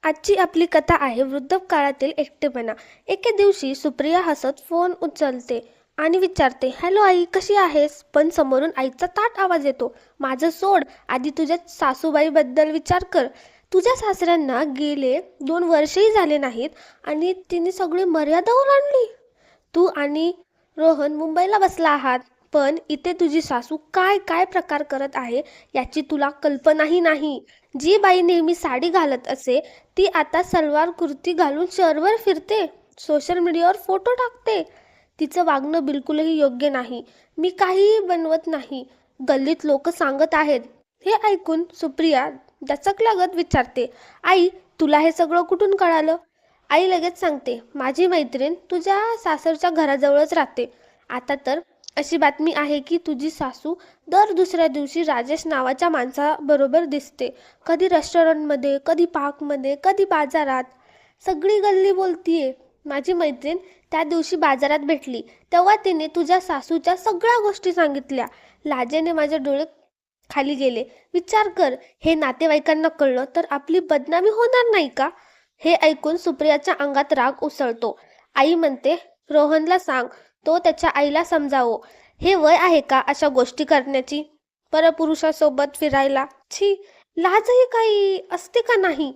आजची आपली कथा आहे वृद्धकाळातील एकटेपणा. एके दिवशी सुप्रिया हसत फोन उचलते आणि विचारते, हॅलो आई, कशी आहेस? पण समोरून आईचा ताठ आवाज येतो, माझं सोड, आधी तुझ्या सासूबाईबद्दल विचार कर. तुझ्या सासऱ्यांना गेले 2 वर्षही झाले नाहीत आणि तिने सगळी मर्यादा ओलांडली. तू आणि रोहन मुंबईला बसला आहात, पण इथे तुझी सासू काय काय प्रकार करत आहे याची तुला कल्पनाही नाही. जी बाई नेहमी साडी घालत असे ती आता सलवार कुर्ती घालून शहरभर फिरते, सोशल मीडियावर फोटो टाकते. तिचं वागणं बिलकुलही योग्य नाही. मी काहीही बनवत नाही, गल्लीत लोक सांगत आहेत. हे ऐकून सुप्रिया दचकल्यागत विचारते, आई, तुला हे सगळं कुठून कळालं? आई लगेच सांगते, माझी मैत्रीण तुझ्या सासरच्या घराजवळच राहते. आता तर अशी बातमी आहे की तुझी सासू दर दुसऱ्या दिवशी राजेश नावाच्या माणसाबरोबर दिसते. कधी रेस्टॉरंटमध्ये, कधी पार्कमध्ये, कधी बाजारात. सगळी गल्ली बोलतीये. माझी मैत्रीण त्या दिवशी बाजारात भेटली तेव्हा तिने तुझ्या सासूच्या सगळ्या गोष्टी सांगितल्या. लाजेने माझे डोळे खाली गेले. विचार कर, हे नातेवाईकांना कळलं तर आपली बदनामी होणार नाही का? हे ऐकून सुप्रियाच्या अंगात राग उसळतो. आई म्हणते, रोहनला सांग, तो त्याच्या आईला समजावो. हे वय आहे का अशा गोष्टी करण्याची? परपुरुषासोबत फिरायला? छी, लाजही काही असते का नाही?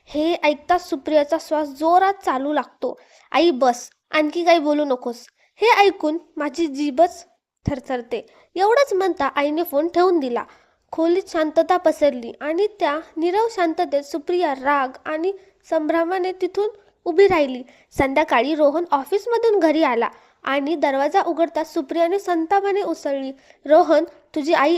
हे ऐकताच सुप्रियाचा श्वास जोरात चालू लागतो. आई बस, आणखी काही बोलू नकोस. हे ऐकून माझी जीभच थरथरते. एवढंच म्हणता आईने फोन ठेवून दिला. खोलीत शांतता पसरली आणि त्या नीरव शांततेत सुप्रिया राग आणि संभ्रमाने तिथून उभी राहिली. संध्याकाळी रोहन ऑफिसमधून घरी आला आणि दरवाजा उघडताच सुप्रियाने संतापाने उसळली, रोहन, तुझी आई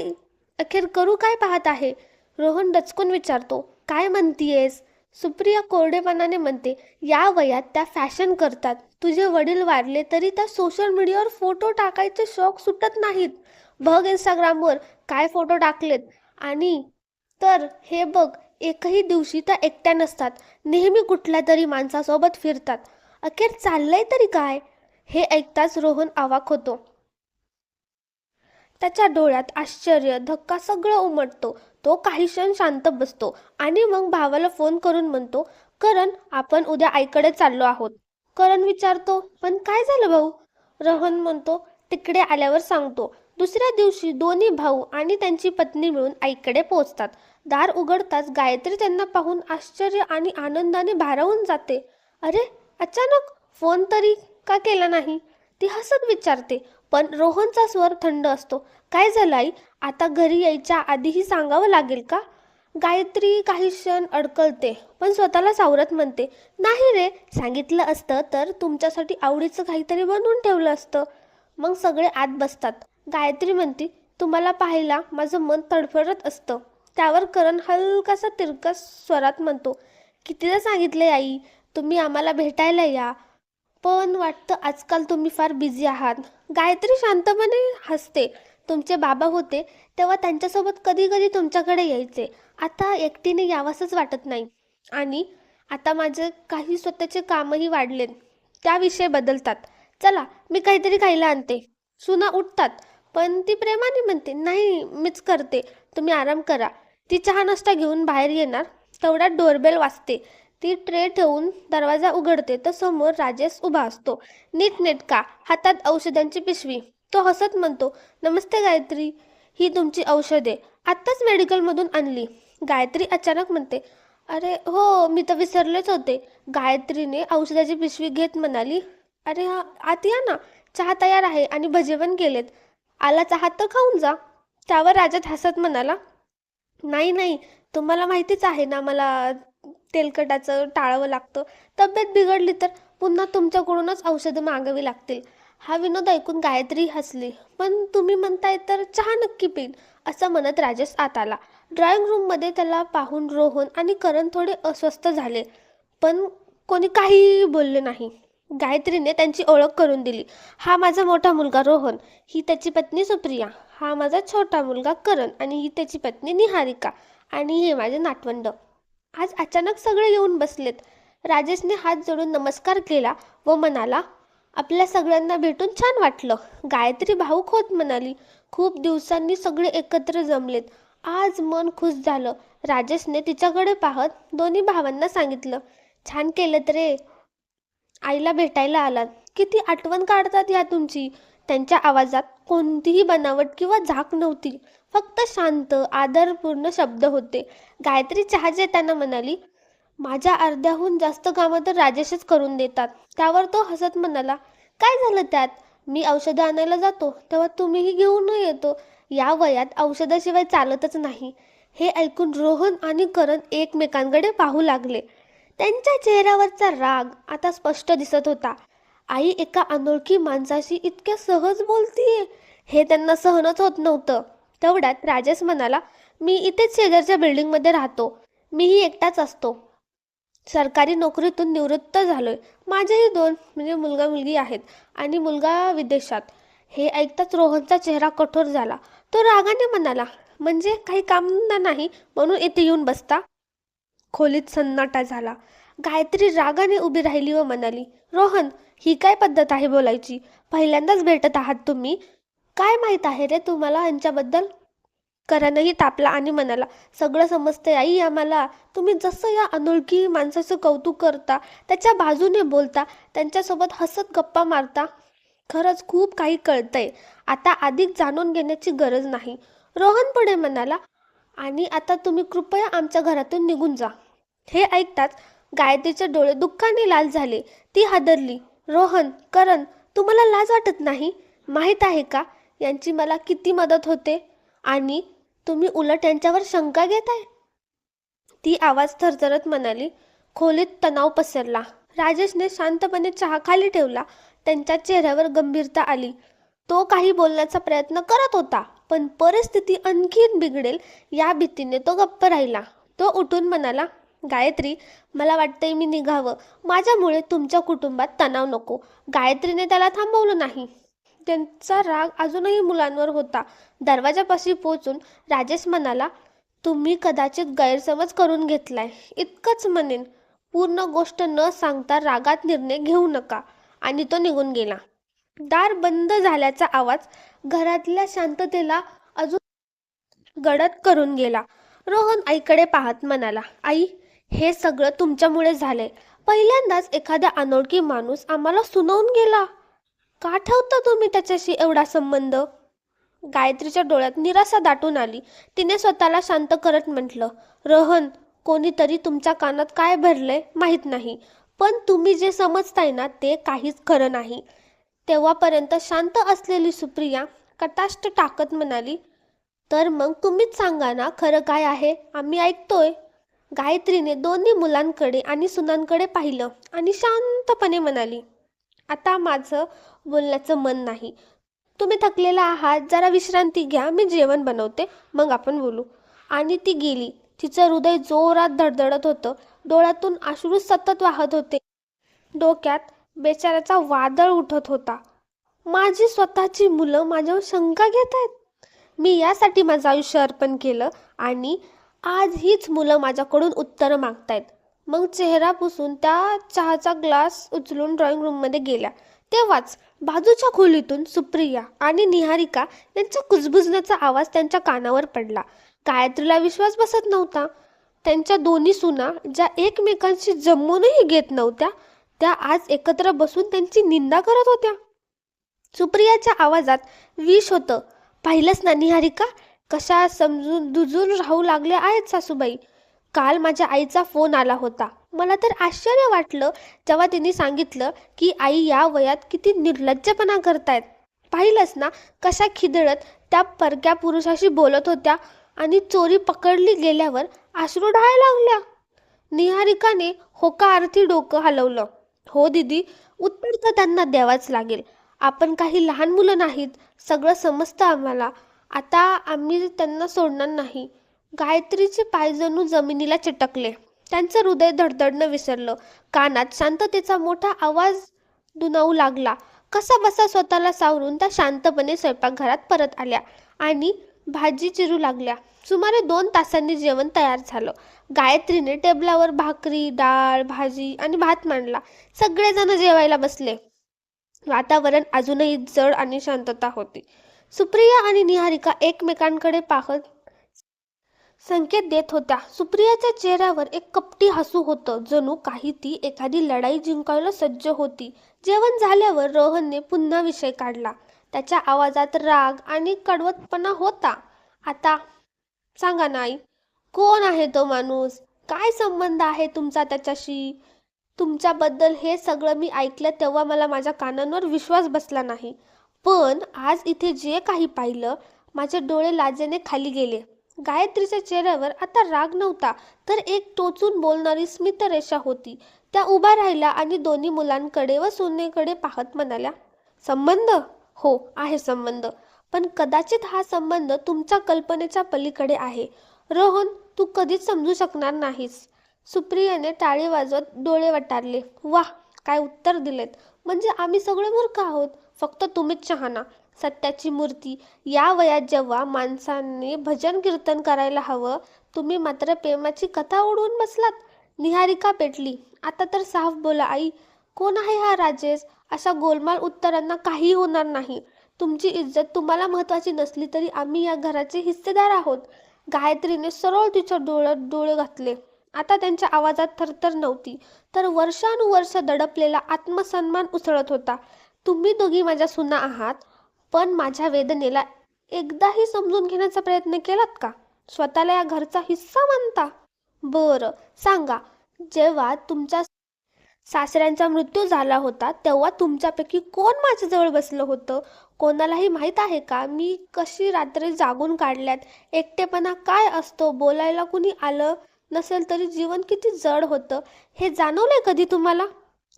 अखेर करू काय पाहत आहे? रोहन डचकून विचारतो, काय म्हणतीयेस? सुप्रिया कोरडेपणाने म्हणते, या वयात त्या फॅशन करतात. तुझे वडील वारले तरी त्या सोशल मीडियावर फोटो टाकायचे शौक सुटत नाहीत. बघ इंस्टाग्रामवर काय फोटो टाकलेत. आणि तर हे बघ, एकही दिवशी त्या एकट्या नसतात, नेहमी कुठल्या तरी माणसासोबत फिरतात. अखेर चाललंय तरी काय? हे ऐकताच रोहन अवाक होतो. त्याच्या डोळ्यात आश्चर्य, धक्का सगळं उमटतो. तो काही क्षण शांत बसतो आणि मग भावाला फोन करून म्हणतो, करण, आपण उद्या आईकडे चाललो आहोत. करण विचारतो, पण काय झालं भाऊ? रोहन म्हणतो, तिकडे आल्यावर सांगतो. दुसऱ्या दिवशी दोन्ही भाऊ आणि त्यांची पत्नी मिळून आईकडे पोहोचतात. दार उघडताच गायत्री त्यांना पाहून आश्चर्य आणि आनंदाने भारावून जाते. अरे, अचानक फोन तरी का केला नाही? ती हसत विचारते. पण रोहनचा स्वर थंड असतो. काय झालं आई? आता घरी यायच्या आधीही सांगावं लागेल का? गायत्री काही क्षण अडकलते, पण स्वतःला सावरत म्हणते, नाही रे, सांगितलं असतं तर तुमच्यासाठी आवडीचं काहीतरी बनवून ठेवलं असतं. मग सगळे आत बसतात. गायत्री म्हणते, तुम्हाला पाहायला माझं मन तडफडत असतं. त्यावर करण हलकासा तिरकस स्वरात म्हणतो, कितीदा सांगितले आई, तुम्ही आम्हाला भेटायला या. पण वाटतं आजकाल तुम्ही फार बिझी आहात. गायत्री शांतपणे हसते. तुमचे बाबा होते तेव्हा त्यांच्यासोबत कधी कधी तुमच्याकडे यायचे. आता एकटीने यावंसंच वाटत नाही. आणि आता माझे काही स्वतःचे कामही वाढलेत, त्याविषयी बदलतात. चला, मी काहीतरी खायला आणते. सुना उठतात, पण ती प्रेमाने म्हणते, नाही, मीच करते, तुम्ही आराम करा. ती चहा नाश्ता घेऊन बाहेर येणार तेवढ्यात डोरबेल वाजते. ती ट्रे ठेवून दरवाजा उघडते तर समोर राजेश उभा असतो, नीटनेटका, हातात औषधांची पिशवी. तो हसत म्हणतो, नमस्ते गायत्री, ही तुमची औषधे आत्ताच मेडिकलमधून आणली. गायत्री अचानक म्हणते, अरे हो, मी तर विसरलेच होते. गायत्रीने औषधाची पिशवी घेत म्हणाली, अरे हा, आत या ना, चहा तयार आहे आणि भजे पण केलेत. आलाच आहात तर खाऊन जा. त्यावर राजात हसत म्हणाला, नाही नाही, तुम्हाला माहितीच आहे ना, मला तेलकटाचं टाळावं लागतं. तब्येत बिघडली तर पुन्हा तुमच्याकडूनच औषधं मागावी लागतील. हा विनोद ऐकून गायत्री हसली. पण तुम्ही म्हणताय तर चहा नक्की पिन, असं म्हणत राजेश आत आला. ड्रॉइंग रूममध्ये त्याला पाहून रोहन आणि करण थोडे अस्वस्थ झाले, पण कोणी काहीही बोलले नाही. गायत्रीने त्यांची ओळख करून दिली. हा माझा मोठा मुलगा रोहन, ही त्याची पत्नी सुप्रिया. हा माझा छोटा मुलगा करण आणि ही त्याची पत्नी निहारिका. आणि हे माझे नातवंड. आज अचानक सगळे येऊन बसलेत. राजेशने हात जोडून नमस्कार केला व म्हणाला, आपल्या सगळ्यांना भेटून छान वाटलं. गायत्री भाऊक होत म्हणाली, खूप दिवसांनी सगळे एकत्र जमलेत आज मन खुश झालं. राजेशने तिच्याकडे पाहत दोन्ही भावांना सांगितलं, छान केलं रे, आईला भेटायला आलात. किती आठवण काढतात या तुमची. त्यांच्या आवाजात कोणतीही बनावट किंवा झाक नव्हती. फक्त शांत आदरपूर्ण शब्द होते. गायत्री चहा देताना म्हणाली, माझ्या अर्ध्याहून जास्त कामं तर राजेशच करून देतात. त्यावर तो हसत म्हणाला, काय झालं त्यात? मी औषधं आणायला जातो तेव्हा तुम्हीही घेऊन येतो. या वयात औषधाशिवाय चालतच नाही. हे ऐकून रोहन आणि करण एकमेकांकडे पाहू लागले. त्यांच्या चेहऱ्यावरचा राग आता स्पष्ट दिसत होता. आई एका अनोळखी माणसाशी इतक्या सहज बोलतीये हे त्यांना सहनच होत नव्हतं. तेवढ्यात राजेश म्हणाला, मी इथेच शेजारच्या बिल्डिंगमध्ये राहतो. मीही एकटाच असतो. सरकारी नोकरीतून निवृत्त झालोय. माझेही दोन म्हणजे मुलगा मुलगी आहेत आणि मुलगा विदेशात. हे ऐकताच रोहनचा चेहरा कठोर झाला. तो रागाने म्हणाला, म्हणजे काही काम नाही म्हणून इथे येऊन बसता? खोलीत सन्नाटा झाला. गायत्री रागाने उभी राहिली व म्हणाली, रोहन, ही काय पद्धत आहे बोलायची? पहिल्यांदाच भेटत आहात तुम्ही. काय माहीत आहे रे तुम्हाला यांच्याबद्दल? करणही तापला आणि म्हणाला, सगळं समजते आई आम्हाला. तुम्ही जसं या अनोळखी माणसाचं कौतुक करता, त्याच्या बाजूने बोलता, त्यांच्यासोबत हसत गप्पा मारता, खरंच खूप काही कळतंय. आता अधिक जाणून घेण्याची गरज नाही. रोहन पुढे म्हणाला, आणि आता तुम्ही कृपया आमच्या घरातून निघून जा. हे ऐकताच गायत्रीचे डोळे दुःखाने लाल झाले. ती हादरली. रोहन, करण, तुम्हाला लाज वाटत नाही? माहीत आहे का यांची मला किती मदत होते? आणि तुम्ही उलट यांच्यावर शंका घेताय? ती आवाज थरथरत म्हणाली. खोलीत तणाव पसरला. राजेशने शांतपणे चहा खाली ठेवला. त्यांच्या चेहऱ्यावर गंभीरता आली. तो काही बोलण्याचा प्रयत्न करत होता, पण परिस्थिती आणखीन बिघडेल या भीतीने तो गप्प राहिला. तो उठून म्हणाला, गायत्री, मला वाटतंय मी निघावं. माझ्यामुळे तुमच्या कुटुंबात तणाव नको. गायत्रीने त्याला थांबवलं नाही. त्यांचा राग अजूनही मुलांवर होता. दरवाजापाशी पोहोचून राजेश म्हणाला, तुम्ही कदाचित गैरसमज करून घेतलाय, इतकंच म्हणेन. पूर्ण गोष्ट न सांगता रागात निर्णय घेऊ नका. आणि तो निघून गेला. दार बंद झाल्याचा आवाज घरातल्या शांततेला अजून गडद करून गेला. रोहन आईकडे पाहत म्हणाला, आई, हे सगळं तुमच्यामुळे झालंय. पहिल्यांदाच एखाद्या अनोळखी माणूस आम्हाला सुनावून गेला. का ठेवता तुम्ही त्याच्याशी एवढा संबंध? गायत्रीच्या डोळ्यात निराशा दाटून आली. तिने स्वतःला शांत करत म्हटलं, रोहन, कोणीतरी तुमच्या कानात काय भरलंय माहीत नाही, पण तुम्ही जे समजताय ना ते काहीच खरं नाही. तेव्हापर्यंत शांत असलेली सुप्रिया कटाष्ट टाकत म्हणाली, तर मग तुम्हीच सांगा ना खरं काय आहे, आम्ही ऐकतोय. गायत्रीने दोन्ही मुलांकडे आणि सुनांकडे पाहिलं आणि शांतपणे म्हणाली, आता माझं बोलण्याचं मन नाही. तुम्ही थकलेला आहात, जरा विश्रांती घ्या, मी जेवण बनवते, मग आपण बोलू. आणि ती गेली. तिचं हृदय जोरात धडधडत होतं. डोळ्यातून अश्रू सतत वाहत होते. डोक्यात बेचाऱ्याचा वादळ उठत होता. माझी स्वतःची मुलं माझ्यावर शंका घेत आहेत. मी यासाठी माझं आयुष्य अर्पण केलं आणि आज हीच मुलं माझ्याकडून उत्तरं मागतायत. मग चेहरा पुसून त्या चहाचा ग्लास उचलून ड्रॉइंग रूममध्ये गेल्या. तेव्हाच बाजूच्या खोलीतून सुप्रिया आणि निहारिका यांचा कुजबुजण्याचा आवाज त्यांच्या कानावर पडला. गायत्रीला विश्वास बसत नव्हता. त्यांच्या दोन्ही सुना, ज्या एकमेकांशी जमूनही घेत नव्हत्या, त्या आज एकत्र बसून त्यांची निंदा करत होत्या. सुप्रियाच्या आवाजात विष होतं. पाहिलंच ना निहारिका, कशा समजून दुजून राहू लागल्या आहेत सासूबाई. काल माझ्या आईचा फोन आला होता. मला तर आश्चर्य वाटलं जेव्हा तिने सांगितलं की आई या वयात किती निर्लज्जपणा करतायत. पाहिलंच ना कशा खिदळत त्या परक्या पुरुषाशी बोलत होत्या आणि चोरी पकडली गेल्यावर अश्रू ढाळायला लागल्या. निहारिकाने होकारार्थी डोकं हलवलं. हो दीदी, उत्तर तर त्यांना द्यावाच लागेल. आपण काही लहान मुलं नाहीत, सगळं समजतं आम्हाला. आता आम्ही त्यांना सोडणार नाही. गायत्रीचे पाय जणू जमिनीला चिटकले. त्यांचं हृदय धडधडणं विसरलं. कानात शांततेचा मोठा आवाज दुणावू लागला. कसा बसा स्वतःला सावरून त्या शांतपणे स्वयंपाकघरात परत आल्या आणि भाजी चिरू लागल्या. सुमारे 2 तासांनी जेवण तयार झालं. गायत्रीने टेबलावर भाकरी, डाळ, भाजी आणि भात मांडला. सगळेजण जेवायला बसले. वातावरण अजूनही जड आणि शांतता होती. सुप्रिया आणि निहारिका एकमेकांकडे पाहत संकेत देत होत्या. सुप्रियाच्या चेहऱ्यावर एक कपटी हसू होतं, जणू काही ती एखादी लढाई जिंकायला सज्ज होती. जेवण झाल्यावर रोहनने पुन्हा विषय काढला. त्याच्या आवाजात राग आणि कडवटपणा होता. आता सांगा ना आई, कोण आहे तो माणूस? काय संबंध आहे तुमचा त्याच्याशी? तुमच्याबद्दल हे सगळं मी ऐकलं तेव्हा मला माझ्या कानांवर विश्वास बसला नाही. पण आज इथे जे काही पाहिलं, माझे डोळे लाजेने खाली गेले. गायत्रीच्या चेहऱ्यावर आता राग नव्हता, तर एक टोचून बोलणारी स्मितरेषा होती. त्या उभ्या राहिल्या आणि दोन्ही मुलांकडे व सोनेकडे पाहत म्हणाल्या, संबंध? हो, आहे संबंध. पण कदाचित हा संबंध तुमच्या कल्पनेच्या पलीकडे आहे. रोहन, तू कधीच समजू शकणार नाहीस. सुप्रियाने टाळी वाजवत डोळे वटारले. वाह, काय उत्तर दिलेत. म्हणजे आम्ही सगळे मूर्ख आहोत, फक्त तुम्हीच शहाणा. सत्याची मूर्ती. या वयात जेव्हा माणसांनी भजन कीर्तन करायला हवं, तुम्ही मात्र प्रेमाची कथा उडवून बसलात. निहारिका पेटली. आता तर साफ बोला आई, कोण आहे हा राजेश? अशा गोलमाल उत्तरांना काही होणार नाही. तुमची इज्जत तुम्हाला महत्वाची नसली तरी आम्ही या घराचे हिस्सेदार आहोत. गायत्रीने सरळ तिच्या डोळ्यात डोळे घातले. आता त्यांच्या आवाजात थरथर नव्हती, तर वर्षानुवर्ष दडपलेला आत्मसन्मान उसळत होता. तुम्ही दोघी माझ्या सुना आहात, पण माझ्या वेदनेला एकदाही समजून घेण्याचा प्रयत्न केलात का? स्वतःला या घरचा हिस्सा मानता? बरं, सांगा, जेव्हा तुमच्या सासऱ्यांचा मृत्यू झाला होता तेव्हा तुमच्यापैकी कोण माझ्याजवळ बसलं होतं? कोणालाही माहीत आहे का मी कशी रात्री जागून काढल्यात? एकटेपणा काय असतो? बोलायला कुणी आलं नसेल तरी जीवन किती जड होतं, हे जाणवलंय कधी तुम्हाला?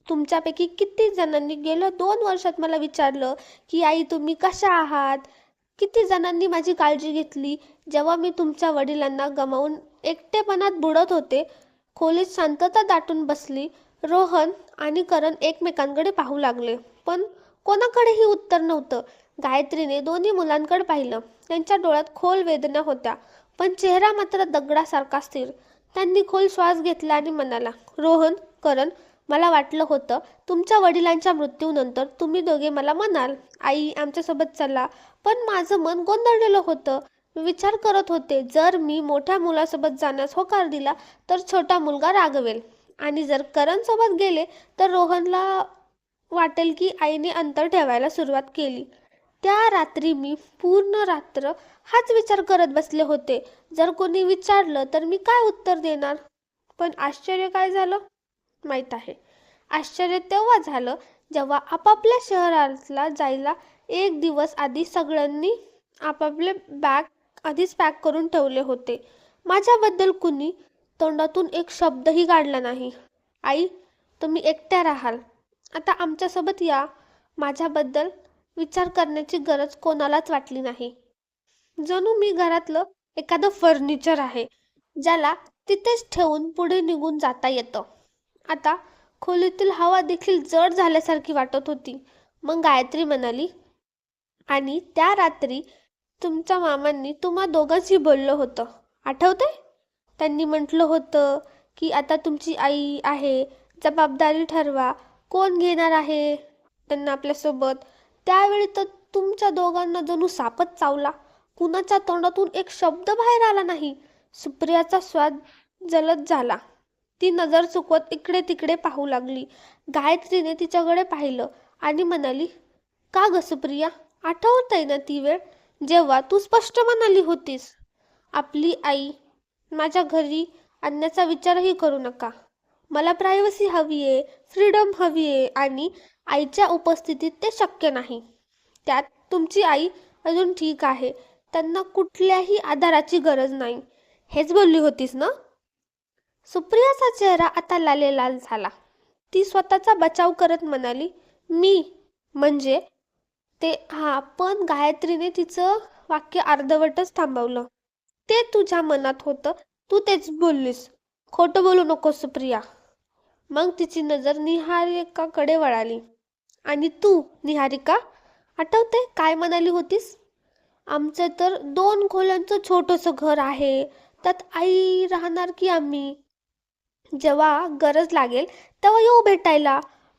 तुमच्यापैकी किती जणांनी गेल्या 2 वर्षात मला विचारलं की आई तुम्ही कशा आहात? किती जणांनी माझी काळजी घेतली जेव्हा मी तुमच्या वडिलांना गमावून एकटेपणात बुडत होते? खोलीत शांतता दाटून बसली. रोहन आणि करण एकमेकांकडे पाहू लागले, पण कोणाकडेही उत्तर नव्हतं. गायत्रीने दोन्ही मुलांकडे पाहिलं. त्यांच्या डोळ्यात खोल वेदना होत्या, पण चेहरा मात्र दगडासारखा स्थिर. त्यांनी खोल श्वास घेतला आणि म्हणाला, रोहन, करण, मला वाटलं होतं तुमच्या वडिलांच्या मृत्यूनंतर तुम्ही दोघे मला म्हणाल, आई आमच्यासोबत चला. पण माझं मन गोंधळलेलं होतं. विचार करत होते, जर मी मोठ्या मुलासोबत जाण्यास होकार दिला तर छोटा मुलगा रागवेल, आणि जर करण सोबत गेले तर रोहनला वाटेल की आईने अंतर ठेवायला सुरुवात केली. त्या रात्री मी पूर्ण रात्र हाच विचार करत बसले होते. जर कोणी विचारलं तर मी काय उत्तर देणार? पण आश्चर्य काय झालं माहीत आहे? आश्चर्य तेव्हा झालं जेव्हा आपापल्या शहराला जायला एक दिवस आधी सगळ्यांनी आपापले बॅग आधीच पॅक करून ठेवले होते. माझ्याबद्दल कुणी तोंडातून एक शब्दही काढला नाही. आई, तुम्ही एकट्या राहाल, आता आमच्यासोबत या. माझ्याबद्दल विचार करण्याची गरज कोणालाच वाटली नाही. जणू मी घरातलं एखादं फर्निचर आहे, ज्याला तिथेच ठेवून पुढे निघून जाता येतं. आता खोलीतील हवा देखील जड झाल्यासारखी वाटत होती. मग गायत्री म्हणाली, आणि त्या रात्री तुमच्या मामांनी तुम्हा दोघांशी बोललं होतं, आठवतंय? त्यांनी म्हटलं होतं की आता तुमची आई आहे, जबाबदारी ठरवा, कोण घेणार आहे त्यांना आपल्यासोबत. त्यावेळी तर तुमच्या दोघांना जणू सापच चावला. कुणाच्या तोंडातून एक शब्द बाहेर आला नाही. सुप्रियाचा स्वाद जलद झाला. ती नजर चुकवत इकडे तिकडे पाहू लागली. गायत्रीने तिच्याकडे पाहिलं आणि म्हणाली, का ग सुप्रिया, आठवतंय ना ती वेळ जेव्हा तू स्पष्ट म्हणाली होतीस, आपली आई माझ्या घरी आणण्याचा विचारही करू नका. मला प्रायव्हसी हवी आहे, फ्रीडम हवी आहे, आणि आईच्या उपस्थितीत ते शक्य नाही. त्यात तुमची आई अजून ठीक आहे, त्यांना कुठल्याही आधाराची गरज नाही. हेच बोलली होतीस ना? सुप्रियाचा चेहरा आता लालेलाल झाला. ती स्वतःचा बचाव करत म्हणाली, मी म्हणजे ते हा. पण गायत्रीने तिचं वाक्य अर्धवटच थांबवलं. ते तुझ्या मनात होतं, तू तेच बोललीस. खोटं बोलू नकोस सुप्रिया. मग तिची नजर निहारिकाकडे वळाली. आणि तू निहारिका, आठवते काय म्हणाली होतीस? आमचं तर 2 खोल्यांचं छोटंसं घर आहे, त्यात आई राहणार की आम्ही? जेव्हा गरज लागेल तेव्हा येऊ भेटायला,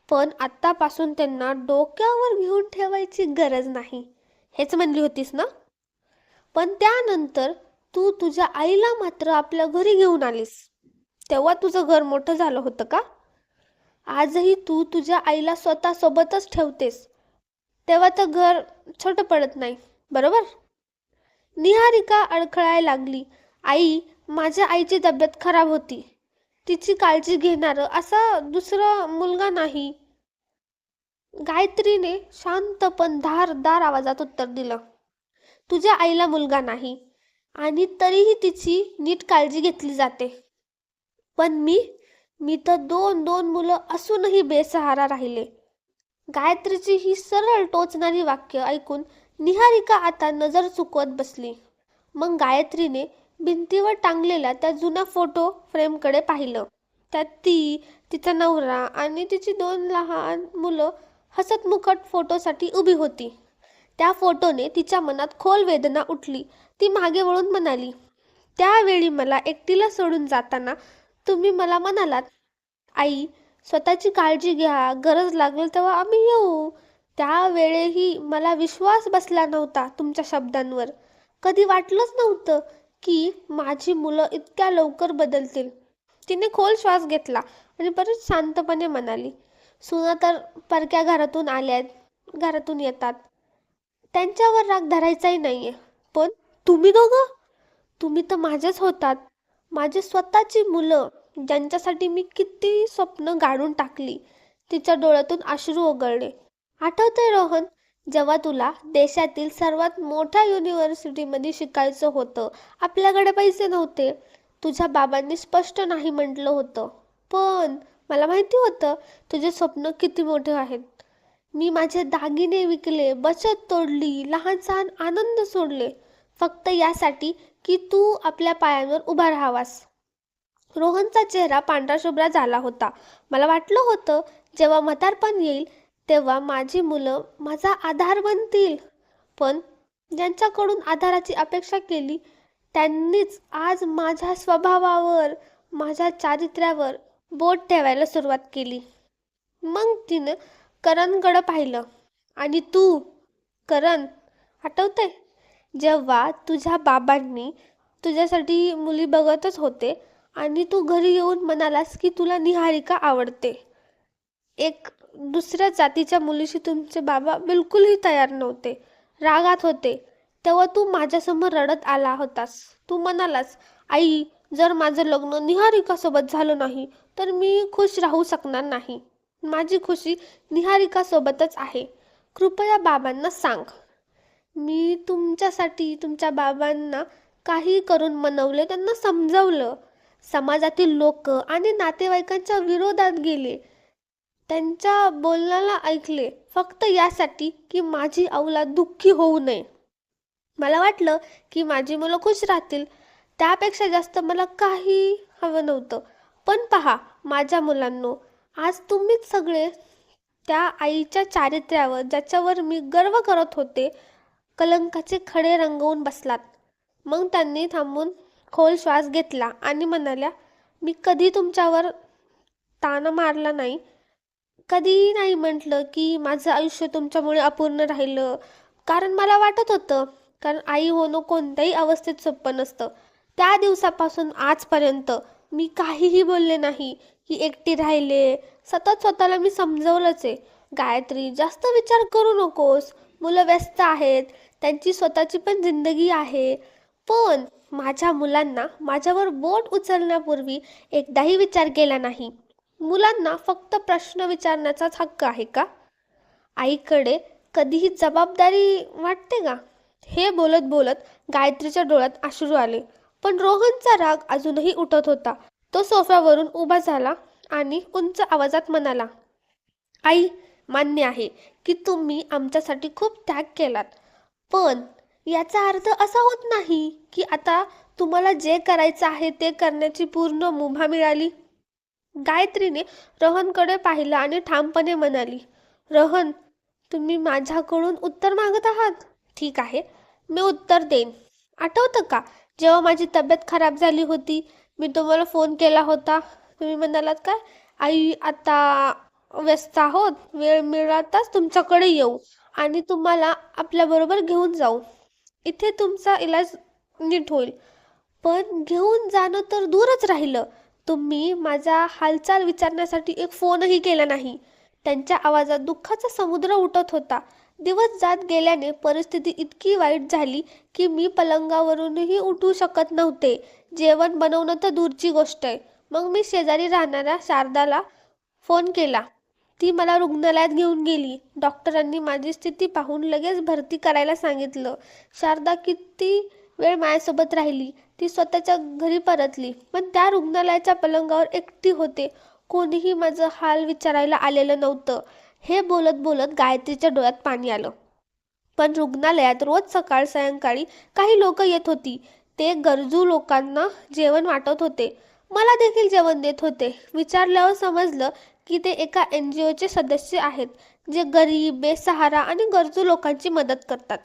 पण आत्तापासून त्यांना डोक्यावर घेऊन ठेवायची गरज नाही, हेच म्हणली होतीस ना? पण त्यानंतर तू तुझ्या आईला मात्र आपल्या घरी घेऊन आलीस. तेव्हा तुझं घर मोठं झालं होतं का? आजही तू तुझ्या आईला स्वतः सोबतच ठेवतेस, तेव्हा तर घर छोटं पडत नाही, बरोबर? निहारिका अडखळायला लागली. आई, माझ्या आईची तब्येत खराब होती. तिची काळजी घेणारं असा दुसरा मुलगा नाही. गायत्रीने शांत पण धारदार आवाजात उत्तर दिलं. तुझ्या आईला मुलगा नाही आणि तरीही तिची नीट काळजी घेतली जाते. पण मी तर दोन दोन मुलं असूनही बेसहारा राहिले. गायत्रीची ही सरळ टोचणारी वाक्य ऐकून निहारिका आता नजर चुकवत बसली. मग गायत्रीने भिंतीवर टांगलेल्या त्या जुन्या फोटो फ्रेमकडे पाहिलं. त्यात ती, तिचा नवरा आणि तिची दोन लहान मुलं हसतमुखट फोटोसाठी उभी होती. त्या फोटोने तिच्या मनात खोल वेदना उठली. ती मागे वळून म्हणाली, त्यावेळी मला एकटीला सोडून जाताना तुम्ही मला म्हणालात, आई, स्वतःची काळजी घ्या, गरज लागेल तेव्हा आम्ही येऊ. त्यावेळेही मला विश्वास बसला नव्हता तुमच्या शब्दांवर. कधी वाटलंच नव्हतं की माझी मुलं इतक्या लवकर बदलतील. तिने खोल श्वास घेतला आणि परत शांतपणे म्हणाली, सुना तर परक्या घरातून आल्यात, घरातून येतात. त्यांच्यावर राग धरायचाही नाहीये. पण तुम्ही दोघं, तुम्ही तर माझेच होतात. माझी स्वतःची मुलं, ज्यांच्यासाठी मी किती स्वप्न गाडून टाकली. तिच्या डोळ्यातून अश्रू ओघळले. आठवतंय रोहन, जेव्हा तुला देशातील सर्वात मोठ्या युनिव्हर्सिटीमध्ये शिकायचं होतं, आपल्याकडे पैसे नव्हते. तुझ्या बाबांनी स्पष्ट नाही म्हटलं होतं. पण मला माहिती होतं तुझे स्वप्न किती मोठे आहेत. मी माझे दागिने विकले, बचत तोडली, लहान सहान आनंद सोडले, फक्त यासाठी की तू आपल्या पायांवर उभा राहावास. रोहनचा चेहरा पांढराशुभ्रा झाला होता. मला वाटलं होतं जेव्हा म्हातारपण येईल तेव्हा माझी मुलं माझा आधार बनतील. पण ज्यांच्याकडून आधाराची अपेक्षा केली त्यांनीच आज माझ्या स्वभावावर, माझ्या चारित्र्यावर बोट ठेवायला सुरुवात केली. मग तिनं करणकडं पाहिलं. आणि तू, करण, आठवतंय जेव्हा तुझ्या बाबांनी तुझ्यासाठी मुली बघतच होते आणि तू घरी येऊन म्हणालास की तुला निहारिका आवडते. एक दुसऱ्या जातीच्या मुलीशी तुमचे बाबा बिलकुलही तयार नव्हते, रागात होते. तेव्हा तू माझ्यासमोर रडत आला होतास. तू म्हणालास, आई, जर माझं लग्न निहारिकासोबत झालं नाही तर मी खुश राहू शकणार नाही. माझी खुशी निहारिकासोबतच आहे. कृपया बाबांना सांग. मी तुमच्यासाठी तुमच्या बाबांना काही करून मनवले, त्यांना समजावलं. समाजातील लोक आणि नातेवाईकांच्या विरोधात गेले, त्यांच्या बोलण्याला ऐकले, फक्त यासाठी की माझी औलाद दुःखी होऊ नये. मला वाटलं की माझी मुलं खुश राहतील, त्यापेक्षा जास्त मला काही हवं नव्हतं. पण पहा माझ्या मुलांनो, आज तुम्हीच सगळे त्या आईच्या चारित्र्यावर, ज्याच्यावर मी गर्व करत होते, कलंकाचे खडे रंगवून बसलात. मग त्यांनी थांबून खोल श्वास घेतला आणि म्हणाल्या, मी कधी तुमच्यावर ताना मारला नाही, कधी नाही म्हटलं की माझं आयुष्य तुमच्यामुळे अपूर्ण राहिलं. कारण मला वाटत होतं, कारण आई होणं कोणत्याही अवस्थेत सोपं नसतं. त्या दिवसापासून आजपर्यंत मी काहीही बोलले नाही की एकटी राहिले. सतत स्वतःला मी समजवलंच आहे, गायत्री, जास्त विचार करू नकोस. मुलं व्यस्त आहेत, त्यांची स्वतःची पण जिंदगी आहे. पण माझ्या मुलांना माझ्यावर बोट उचलण्यापूर्वी एकदाही विचार केला नाही. मुलांना फक्त प्रश्न विचारण्याचाच हक्क आहे का? आईकडे कधीही जबाबदारी वाटते का? हे बोलत बोलत गायत्रीच्या डोळ्यात अश्रू आले. पण रोहनचा राग अजूनही उठत होता. तो सोफ्यावरून उभा झाला आणि उंच आवाजात म्हणाला, आई, मान्य आहे की तुम्ही आमच्यासाठी खूप त्याग केलात. पण याचा अर्थ असा होत नाही की आता तुम्हाला जे करायचं आहे ते करण्याची पूर्ण मुभा मिळाली. गायत्रीने रोहनकडे पाहिलं आणि ठामपणे म्हणाली, रोहन, तुम्ही माझ्याकडून उत्तर मागत आहात? ठीक आहे, मी उत्तर देईन. आठवतं का जेव्हा माझी तब्येत खराब झाली होती, मी तुम्हाला फोन केला होता. तुम्ही म्हणालात काय, आई, आता व्यस्त आहोत, वेळ मिळताच तुमच्याकडे येऊ आणि तुम्हाला आपल्याबरोबर घेऊन जाऊ. इथे तुमचा इलाज नीट होईल. पण घेऊन जाणं तर दूरच राहिलं. तुम्ही माझा हालचाल विचारण्यासाठी एक फोनही केला नाही. त्यांच्या आवाजात दुःखाचा समुद्र उठत होता. दिवस जात गेल्याने परिस्थिती इतकी वाईट झाली की मी पलंगावरूनही उठू शकत नव्हते. जेवण बनवणं तर दूरची गोष्ट आहे. मग मी शेजारी राहणाऱ्या शारदाला फोन केला. ती मला रुग्णालयात घेऊन गेली. डॉक्टरांनी माझी स्थिती पाहून लगेच भरती करायला सांगितलं. शारदा किती वेळ माझ्यासोबत राहिली. ती स्वतःच्या घरी परतली, पण त्या रुग्णालयाच्या पलंगावर एकटी होते. कोणीही माझं हाल विचारायला आलेलं नव्हतं. हे बोलत बोलत गायत्रीच्या डोळ्यात पाणी आलं. पण रुग्णालयात रोज सकाळ सायंकाळी काही लोक येत होती. ते गरजू लोकांना जेवण वाटत होते. मला देखील जेवण देत होते. विचारल्यावर समजलं की ते एका NGOचे सदस्य आहेत, जे गरीब, बेसहारा आणि गरजू लोकांची मदत करतात.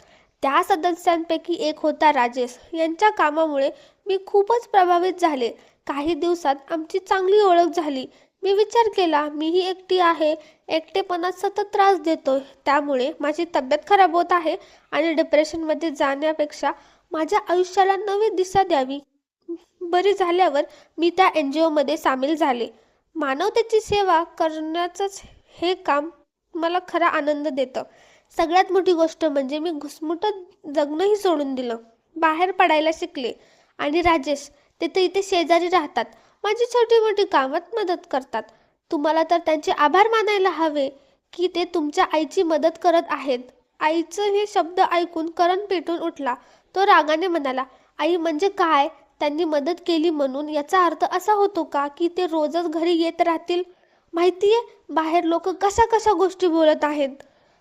त्या सदस्यांपैकी एक होता राजेश. यांच्या कामामुळे मी खूपच प्रभावित झाले. काही दिवसात आमची चांगली ओळख झाली. मी विचार केला, मीही एकटी आहे, एकटेपणात सतत त्रास देतोय, त्यामुळे माझी तब्येत खराब होत आहे आणि डिप्रेशनमध्ये जाण्यापेक्षा माझ्या आयुष्याला नवी दिशा द्यावी. बरी झाल्यावर मी त्या NGOमध्ये सामील झाले. मानवतेची सेवा करण्याचंच हे काम मला खरा आनंद देतं. सगळ्यात मोठी गोष्ट म्हणजे मी घुसमुटत जगणंही सोडून दिलं. बाहेर पडायला शिकले. आणि राजेश, ते तर इथे शेजारी राहतात. माझी छोटी मोठी कामात मदत करतात. तुम्हाला तर त्यांचे आभार मानायला हवे की ते तुमच्या आईची मदत करत आहेत. आईचं हे शब्द ऐकून करण पेटून उठला. तो रागाने म्हणाला, आई म्हणजे काय? त्यांनी मदत केली म्हणून याचा अर्थ असा होतो का की ते रोजच घरी येत राहतील? माहितीये, बाहेर लोक कशा कशा गोष्टी बोलत आहेत.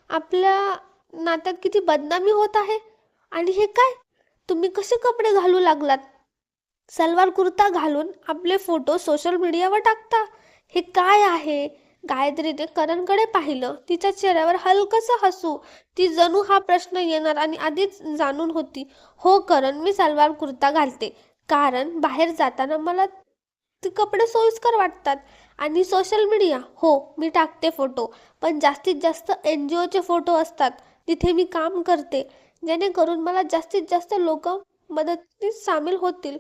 आपल्या नात्यात किती बदनामी होत आहे. आणि हे काय? तुम्ही कसे कपडे घालू लागलात? सलवार कुर्ता घालून आपले फोटो सोशल मीडियावर टाकता? हे काय आहे? गायत्रीने करणकडे पाहिलं. तिच्या चेहऱ्यावर हलकंसं हसू. ती जणू हा प्रश्न येणार आणि आधीच जाणून होती. हो करण, मी सलवार कुर्ता घालते कारण बाहेर जाताना मला ते कपडे सोयीस्कर वाटतात. आणि सोशल मीडिया, हो मी टाकते फोटो, पण जास्तीत जास्त NGOचे फोटो असतात तिथे मी काम करते, जेणेकरून मला जास्तीत जास्त लोक मदतीत सामील होतील.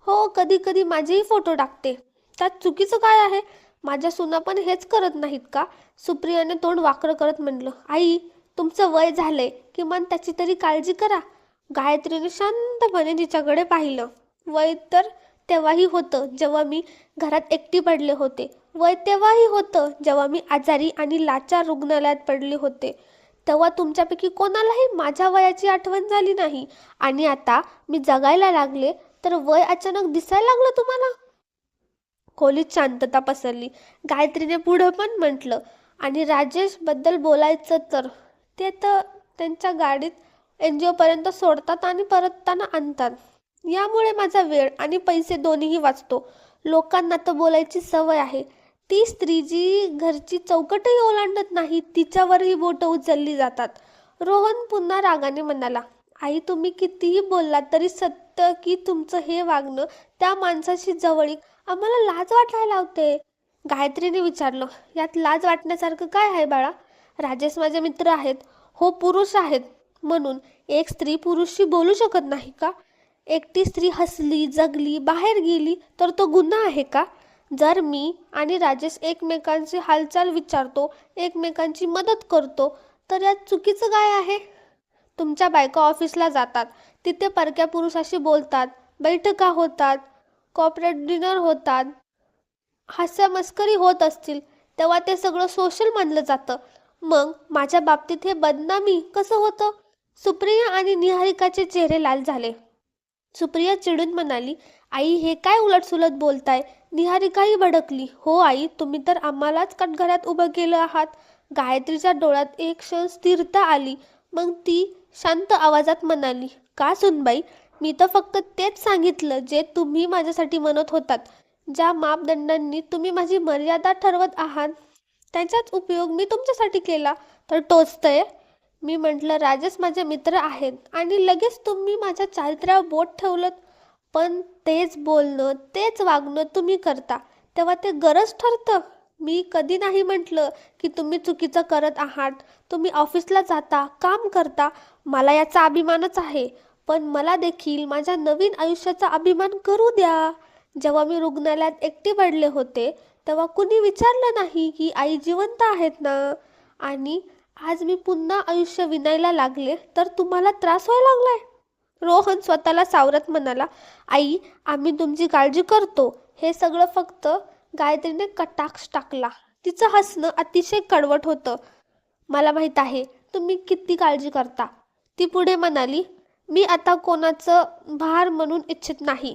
हो, कधी कधी माझेही फोटो टाकते. त्यात चुकीचं काय आहे? माझ्या सुना पण हेच करत नाहीत का? सुप्रियाने तोंड वाकडं करत म्हणलं. आई, तुमचं वय झालंय, किमान त्याची तरी काळजी करा. गायत्रीने शांतपणे तिच्याकडे पाहिलं. वय तर तेव्हाही होतं जेव्हा मी घरात एकटी पडले होते. वय तेव्हाही होतं जेव्हा मी आजारी आणि लाचार रुग्णालयात पडले होते. तेव्हा तुमच्यापैकी कोणालाही माझ्या वयाची आठवण झाली नाही. आणि आता मी जगायला लागले तर वय अचानक दिसायला लागलं तुम्हाला? खोलीत शांतता पसरली. गायत्रीने पुढं पण म्हटलं, आणि राजेश बद्दल बोलायचं तर ते तर त्यांच्या गाडीत NGO पर्यंत सोडतात आणि परतताना आणतात. यामुळे माझा वेळ आणि पैसे दोन्हीही वाचतो. लोकांना तर बोलायची सवय आहे. ती स्त्री जी घरची चौकटही ओलांडत नाही, तिच्यावरही बोटं उचलली जातात. रोहन पुन्हा रागाने म्हणाला, आई तुम्ही कितीही बोललात तरी सत्य की तुमचं हे वागणं, त्या माणसाशी जवळीक आम्हाला लाज वाटायला लावते. गायत्रीने विचारलं, यात लाज वाटण्यासारखं काय आहे बाळा? राजेश माझे मित्र आहेत. हो, पुरुष आहेत. म्हणून एक स्त्री पुरुषशी बोलू शकत नाही का? एकटी स्त्री हसली, जगली, बाहेर गेली तर तो गुन्हा आहे का? जर मी आणि राजेश एकमेकांची हालचाल विचारतो, एकमेकांची मदत करतो, तर यात चुकीचं काय आहे? तुमच्या बायका ऑफिसला जातात, तिथे परक्या पुरुषाशी बोलतात, बैठका होतात, कॉर्पोरेट डिनर होतात, हास्य मस्करी होत असतील, तेव्हा ते सगळं सोशल मानलं जातं. मग माझ्या बाबतीत हे बदनामी कसं होतं? सुप्रिया आणि निहारिकाचे चेहरे लाल झाले. सुप्रिया चिडून म्हणाली, आई हे काय उलटसुलट बोलताय? निहारिकाही भडकली. हो आई, तुम्ही तर आम्हालाच कटघऱ्यात उभं केलं आहात. गायत्रीच्या डोळ्यात एक क्षण स्थिरता आली. मग ती शांत आवाजात म्हणाली, का सुनबाई, मी तर फक्त तेच सांगितलं जे तुम्ही माझ्यासाठी म्हणत होतात. ज्या मापदंडांनी तुम्ही माझी मर्यादा ठरवत आहात त्याचाच उपयोग मी तुमच्यासाठी केला तर टोचतंय? मी म्हटलं राजेश माझे मित्र आहेत आणि लगेच तुम्ही माझ्या चारित्र्यावर बोट ठेवलं. पण तेच बोलणं, तेच वागणं तुम्ही करता तेव्हा ते गरज ठरतं. मी कधी नाही म्हटलं की तुम्ही चुकीचं करत आहात. तुम्ही ऑफिसला जाता, काम करता, मला याचा अभिमानच आहे. पण मला देखील माझ्या नवीन आयुष्याचा अभिमान करू द्या. जेव्हा मी रुग्णालयात एकटी पडले होते तेव्हा कुणी विचारलं नाही की आई जिवंत आहेत ना. आणि आज मी पुन्हा आयुष्य विणायला लागले तर तुम्हाला त्रास व्हायला लागलाय. रोहन स्वतःला सावरत म्हणाला, आई आम्ही तुमची काळजी करतो. हे सगळं फक्त गायत्रीने कटाक्ष टाकला. तिचं हसणं अतिशय कडवट होतं. मला माहीत आहे तुम्ही किती काळजी करता. ती पुढे म्हणाली, मी आता कोणाचं भार म्हणून इच्छित नाही.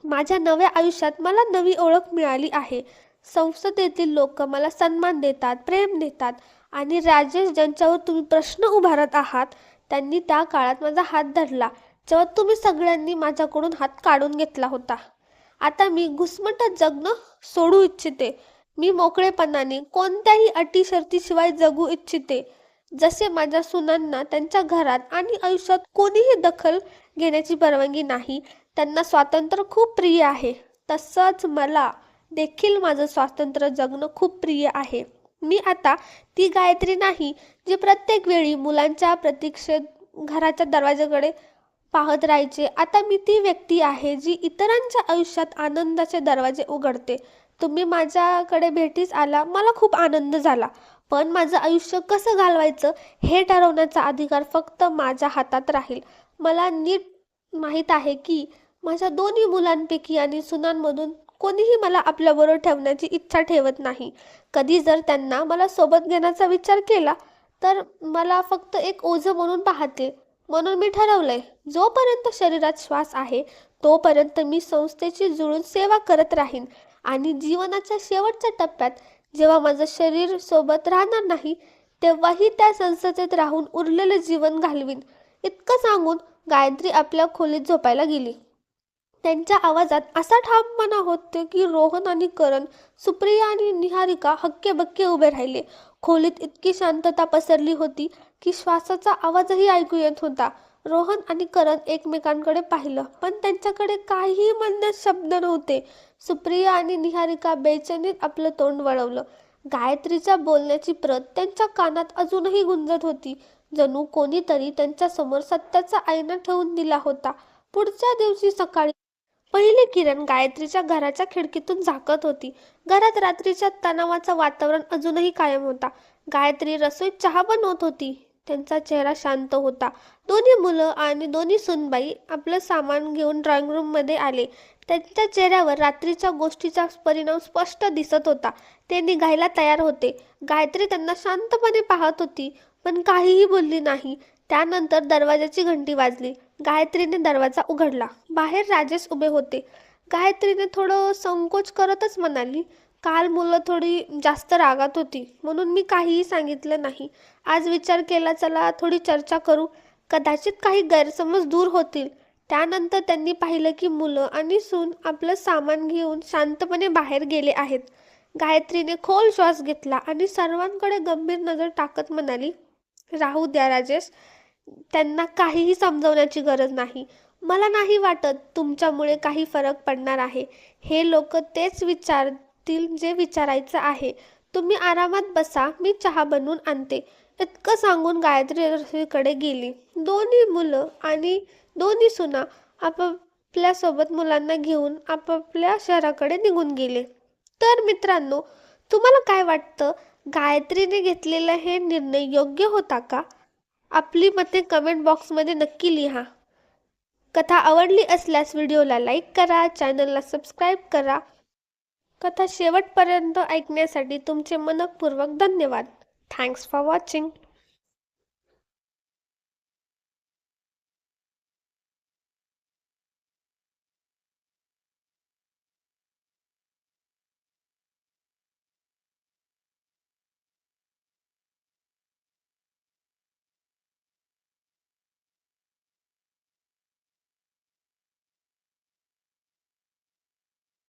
माझ्या नव्या आयुष्यात मला नवी ओळख मिळाली आहे. संसदेतील लोक मला सन्मान देतात, प्रेम देतात. आणि राजेश ज्यांच्यावर तुम्ही प्रश्न उभारत आहात त्यांनी त्या काळात माझा हात धरला जेव्हा तुम्ही सगळ्यांनी माझ्याकडून हात काढून घेतला होता. आता मी घुसमटत जगणं सोडू इच्छिते. मी मोकळेपणाने कोणत्याही अटी शर्तीशिवाय जगू इच्छिते. जसे माझ्या सुनांना त्यांच्या घरात आणि आयुष्यात कोणीही दखल घेण्याची परवानगी नाही, त्यांना स्वातंत्र्य खूप प्रिय आहे, तसंच मला देखील माझं स्वातंत्र्य जगणं खूप प्रिय आहे. मी आता ती गायत्री नाही जी प्रत्येक वेळी मुलांच्या प्रतीक्षेत घराच्या दरवाजाकडे पाहत राहायचे. आता मी ती व्यक्ती आहे जी इतरांच्या आयुष्यात आनंदाचे दरवाजे उघडते. तुम्ही माझ्याकडे भेटीस आला, मला खूप आनंद झाला. पण माझं आयुष्य कसं घालवायचं हे ठरवण्याचा अधिकार फक्त माझ्या हातात राहील. मला नीट माहीत आहे की माझ्या दोन्ही मुलांपैकी आणि सुनांमधून कोणीही मला आपल्याबरोबर ठेवण्याची इच्छा ठेवत नाही. कधी जर त्यांना मला सोबत घेण्याचा विचार केला तर मला फक्त एक ओझं म्हणून पाहते. म्हणून मी ठरवलंय, जोपर्यंत शरीरात श्वास आहे तोपर्यंत मी संस्थेची जुळून सेवा करत राहीन. आणि जीवनाच्या शेवटच्या टप्प्यात जेव्हा माझं शरीर सोबत राहणार नाही तेव्हाही त्या संस्थेत राहून उरलेलं जीवन घालवीन. इतकं सांगून गायत्री आपल्या खोलीत झोपायला गेली. त्यांच्या आवाजात असा ठामपणा होते की रोहन आणि करण, सुप्रिया आणि निहारिका हक्केबक्के उभे राहिले. खोलीत इतकी शांतता पसरली होती की श्वासाचा आवाजही ऐकू येत होता. रोहन आणि करण एकमेकांकडे पाहिलं पण त्यांच्याकडे काहीही म्हणण्यास शब्द नव्हते. सुप्रिया आणि निहारिका बेचैनीत आपलं तोंड वळवलं. गायत्रीच्या बोलण्याची प्रत त्यांच्या कानात अजूनही गुंजत होती, जणू कोणीतरी त्यांच्यासमोर सत्याचा आईना ठेवून दिला होता. पुढच्या दिवशी सकाळी पहिली किरण गायत्रीच्या घराच्या खिडकीतून झाकत होती. घरात रात्रीच्या तणावाचं वातावरण अजूनही कायम होता. गायत्री रसोईत चहा बनवत होती. त्यांचा चेहरा शांत होता. दोन्ही मुलं आणि दोन्ही सूनबाई आपलं सामान घेऊन ड्रॉइंग रूममध्ये आले. त्यांच्या चेहऱ्यावर रात्रीच्या गोष्टीचा परिणाम स्पष्ट दिसत होता. ते निघायला तयार होते. गायत्री त्यांना शांतपणे पाहत होती पण काहीही बोलली नाही. त्यानंतर दरवाजाची घंटी वाजली. गायत्रीने दरवाजा उघडला. बाहेर राजेश उभे होते. गायत्रीने थोडं संकोच करतच म्हणाली, काल मुलं थोडी जास्त रागात होती म्हणून मी काहीही सांगितलं नाही. आज विचार केला चला थोडी चर्चा करू, कदाचित काही गैरसमज दूर होतील. त्यानंतर त्यांनी पाहिलं की मुलं आणि सून आपलं सामान घेऊन शांतपणे बाहेर गेले आहेत. गायत्रीने खोल श्वास घेतला आणि सर्वांकडे गंभीर नजर टाकत म्हणाली, राहू द्या राजेश, त्यांना काहीही समजवण्याची गरज नाही. मला नाही वाटत तुमच्यामुळे काही फरक पडणार आहे. हे लोक तेच विचारतील जे विचारायचं आहे. तुम्ही आरामात बसा, मी चहा बनवून आणते. इतकं सांगून गायत्री रसोईकडे गेली. दोन्ही मुलं आणि दोन्ही सुना आपापल्यासोबत मुलांना घेऊन आपापल्या शहराकडे निघून गेले. तर मित्रांनो, तुम्हाला काय वाटतं, गायत्रीने घेतलेला हे निर्णय योग्य होता का? आपली मते कमेंट बॉक्समध्ये नक्की लिहा. कथा आवडली असल्यास व्हिडिओला लाईक करा, चॅनलला सबस्क्राईब करा. कथा शेवटपर्यंत ऐकण्यासाठी तुमचे मनपूर्वक धन्यवाद. Thanks for watching.